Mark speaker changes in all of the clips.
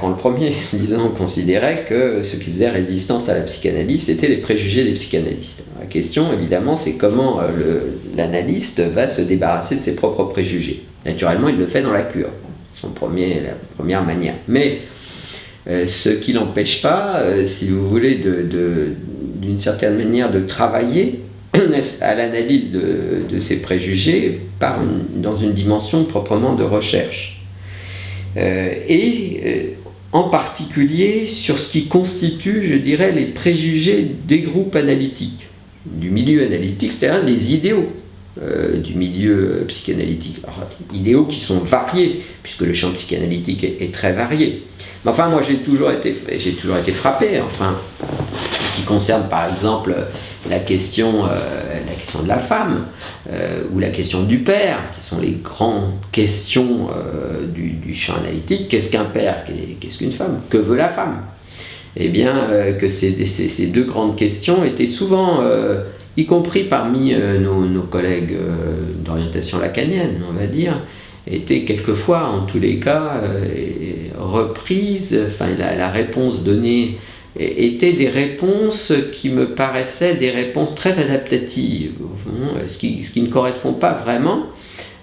Speaker 1: Lacan le premier, disons, considérait que ce qui faisait résistance à la psychanalyse, c'était les préjugés des psychanalystes. La question, évidemment, c'est comment l'analyste va se débarrasser de ses propres préjugés. Naturellement, il le fait dans la cure, la première manière. Mais ce qui n'empêche pas, si vous voulez, d'une certaine manière de travailler à l'analyse de ces préjugés dans une dimension proprement de recherche. En particulier sur ce qui constitue, je dirais, les préjugés des groupes analytiques, du milieu analytique, c'est-à-dire les idéaux du milieu psychanalytique. Alors, idéaux qui sont variés, puisque le champ psychanalytique est très varié. Mais enfin, moi j'ai toujours été frappé, enfin, ce qui concerne par exemple la question de la femme ou la question du père, qui sont les grandes questions du champ analytique. Qu'est-ce qu'un père? Qu'est-ce qu'une femme? Que veut la femme? Eh bien, que ces deux grandes questions étaient souvent, y compris parmi nos collègues d'orientation lacanienne, on va dire, étaient quelquefois, en tous les cas, reprises, enfin la réponse donnée étaient des réponses qui me paraissaient des réponses très adaptatives, ce qui ne correspond pas vraiment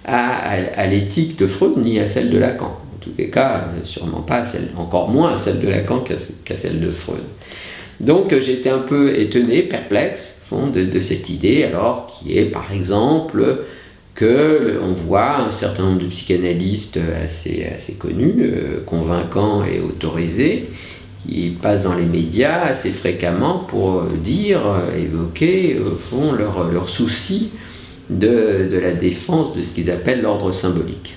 Speaker 1: à l'éthique de Freud ni à celle de Lacan. En tous les cas, sûrement pas encore moins à celle de Lacan qu'à celle de Freud. Donc j'étais un peu étonné, perplexe, de cette idée, alors qui est par exemple qu'on voit un certain nombre de psychanalystes assez connus, convaincants et autorisés, qui passent dans les médias assez fréquemment pour évoquer au fond leur souci de la défense de ce qu'ils appellent l'ordre symbolique.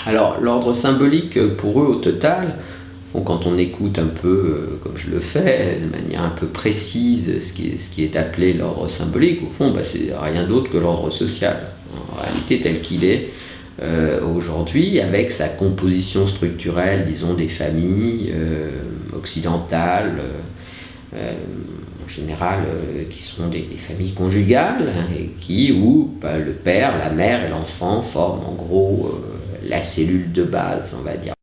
Speaker 1: Alors l'ordre symbolique pour eux au total, quand on écoute un peu, comme je le fais, de manière un peu précise ce qui est appelé l'ordre symbolique, au fond c'est rien d'autre que l'ordre social, en réalité tel qu'il est aujourd'hui, avec sa composition structurelle, disons, des familles occidentales, en général, qui sont des familles conjugales, et où le père, la mère et l'enfant forment en gros la cellule de base, on va dire.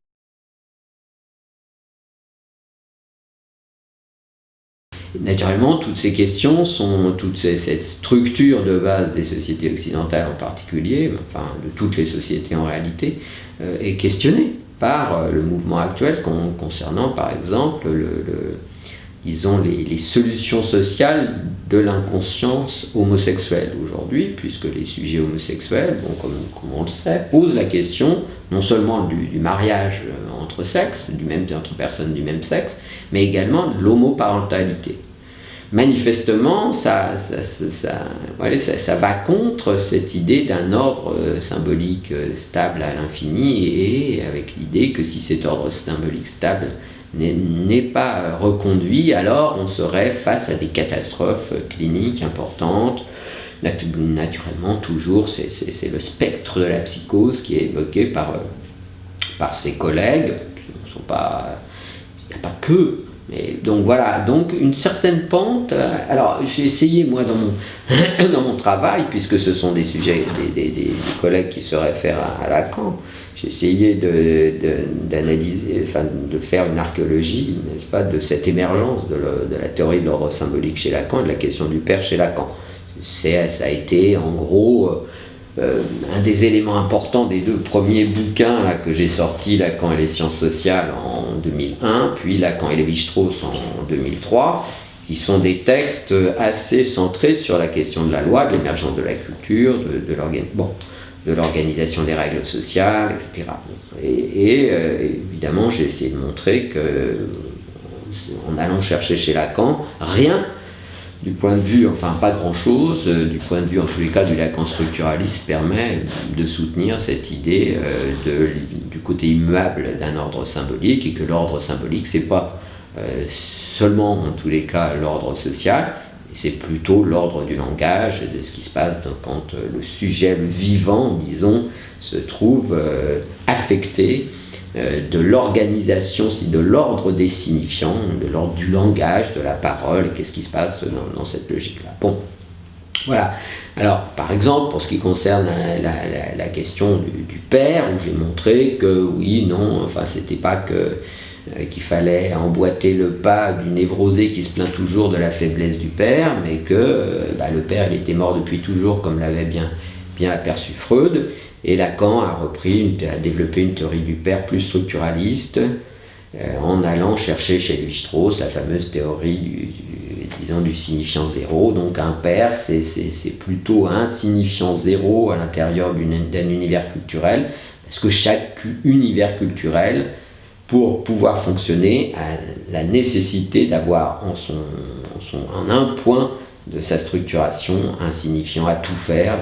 Speaker 1: Naturellement, toutes ces questions cette structure de base des sociétés occidentales en particulier, enfin de toutes les sociétés en réalité, est questionnée par le mouvement actuel concernant par exemple disons les solutions sociales de l'inconscience homosexuelle aujourd'hui, puisque les sujets homosexuels, comme on le sait, posent la question non seulement du mariage entre sexes, entre personnes du même sexe, mais également de l'homoparentalité. Manifestement, ça va contre cette idée d'un ordre symbolique stable à l'infini, et avec l'idée que si cet ordre symbolique stable n'est pas reconduit, alors on serait face à des catastrophes cliniques importantes. Naturellement, toujours, c'est le spectre de la psychose qui est évoqué par ses collègues. Il n'y a pas que. Mais donc voilà, donc une certaine pente. Alors j'ai essayé, moi, dans mon travail, puisque ce sont des sujets, des collègues qui se réfèrent à Lacan, j'ai essayé d'analyser, de faire une archéologie, n'est-ce pas, de cette émergence de la théorie de l'ordre symbolique chez Lacan et de la question du père chez Lacan. Ça a été en gros un des éléments importants des deux premiers bouquins que j'ai sortis, Lacan et les sciences sociales en 2001, puis Lacan et Lévi-Strauss en 2003, qui sont des textes assez centrés sur la question de la loi, de l'émergence de la culture, de l'organisation des règles sociales, etc. Et évidemment, j'ai essayé de montrer que, en allant chercher chez Lacan, rien du point de vue, enfin pas grand-chose, du point de vue en tous les cas du Lacan structuraliste, permet de soutenir cette idée du côté immuable d'un ordre symbolique, et que l'ordre symbolique, c'est pas seulement en tous les cas l'ordre social, c'est plutôt l'ordre du langage, de ce qui se passe quand le sujet, le vivant, disons, se trouve affecté de l'organisation, de l'ordre des signifiants, de l'ordre du langage, de la parole, et qu'est-ce qui se passe dans cette logique-là. Bon, voilà. Alors, par exemple, pour ce qui concerne la question du père, où j'ai montré que oui, non, enfin, c'était pas que qu'il fallait emboîter le pas du névrosé qui se plaint toujours de la faiblesse du père, mais que le père il était mort depuis toujours, comme l'avait bien aperçu Freud, et Lacan a développé une théorie du père plus structuraliste, en allant chercher chez Lévi-Strauss la fameuse théorie du signifiant zéro. Donc un père, c'est plutôt un signifiant zéro à l'intérieur d'un univers culturel, parce que chaque univers culturel, pour pouvoir fonctionner, a la nécessité d'avoir en un point de sa structuration un signifiant à tout faire,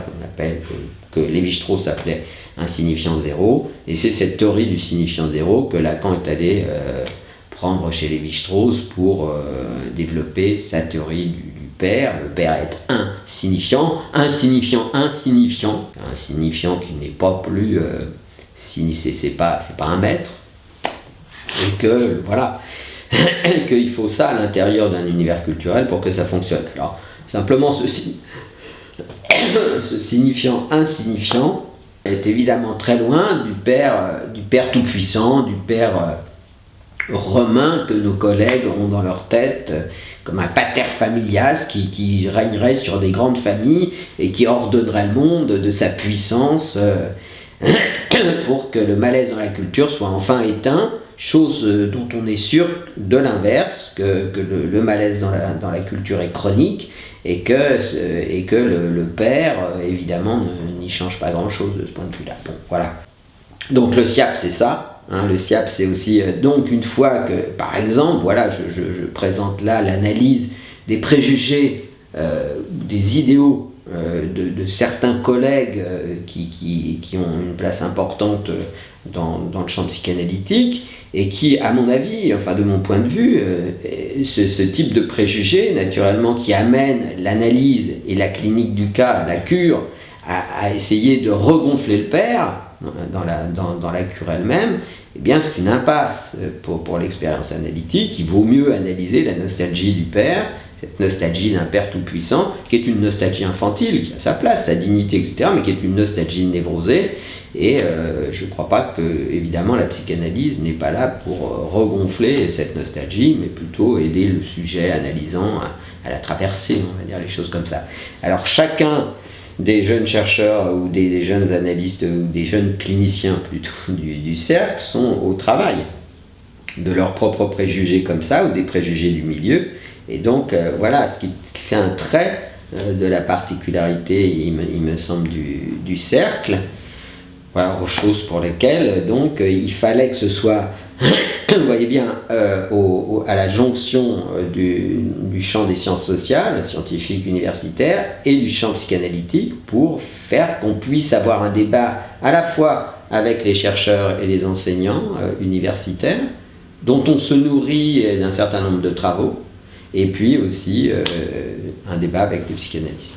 Speaker 1: que Lévi-Strauss appelait un signifiant zéro, et c'est cette théorie du signifiant zéro que Lacan est allé prendre chez Lévi-Strauss pour développer sa théorie du père. Le père est un signifiant qui n'est pas plus c'est pas un maître, et que voilà, qu'il faut ça à l'intérieur d'un univers culturel pour que ça fonctionne. Alors simplement ce signifiant insignifiant est évidemment très loin du père tout-puissant, du père romain que nos collègues ont dans leur tête, comme un pater familias qui régnerait sur des grandes familles et qui ordonnerait le monde de sa puissance pour que le malaise dans la culture soit enfin éteint, chose dont on est sûr de l'inverse, que le malaise dans la culture est chronique, et que le père, évidemment, n'y change pas grand-chose de ce point de vue-là. Bon, voilà. Donc le SIAP, c'est ça. Le SIAP, c'est aussi, donc une fois que, par exemple, voilà, je présente là l'analyse des préjugés, des idéaux de certains collègues qui ont une place importante dans le champ psychanalytique, et qui, à mon avis, enfin de mon point de vue, ce type de préjugés, naturellement, qui amène l'analyse et la clinique du cas, la cure, à essayer de regonfler le père dans la cure elle-même, eh bien c'est une impasse pour l'expérience analytique. Il vaut mieux analyser la nostalgie du père, cette nostalgie d'un père tout-puissant, qui est une nostalgie infantile, qui a sa place, sa dignité, etc., mais qui est une nostalgie névrosée. Et je ne crois pas que, évidemment, la psychanalyse n'est pas là pour regonfler cette nostalgie, mais plutôt aider le sujet analysant à la traverser, on va dire les choses comme ça. Alors chacun des jeunes chercheurs ou des jeunes analystes ou des jeunes cliniciens plutôt du cercle sont au travail de leurs propres préjugés comme ça, ou des préjugés du milieu. Et donc voilà, ce qui fait un trait de la particularité, il me semble, du cercle. Voilà, aux choses pour lesquelles donc il fallait que ce soit, vous voyez bien, à la jonction du champ des sciences sociales, scientifiques, universitaires, et du champ psychanalytique, pour faire qu'on puisse avoir un débat à la fois avec les chercheurs et les enseignants universitaires, dont on se nourrit d'un certain nombre de travaux, et puis aussi un débat avec les psychanalystes.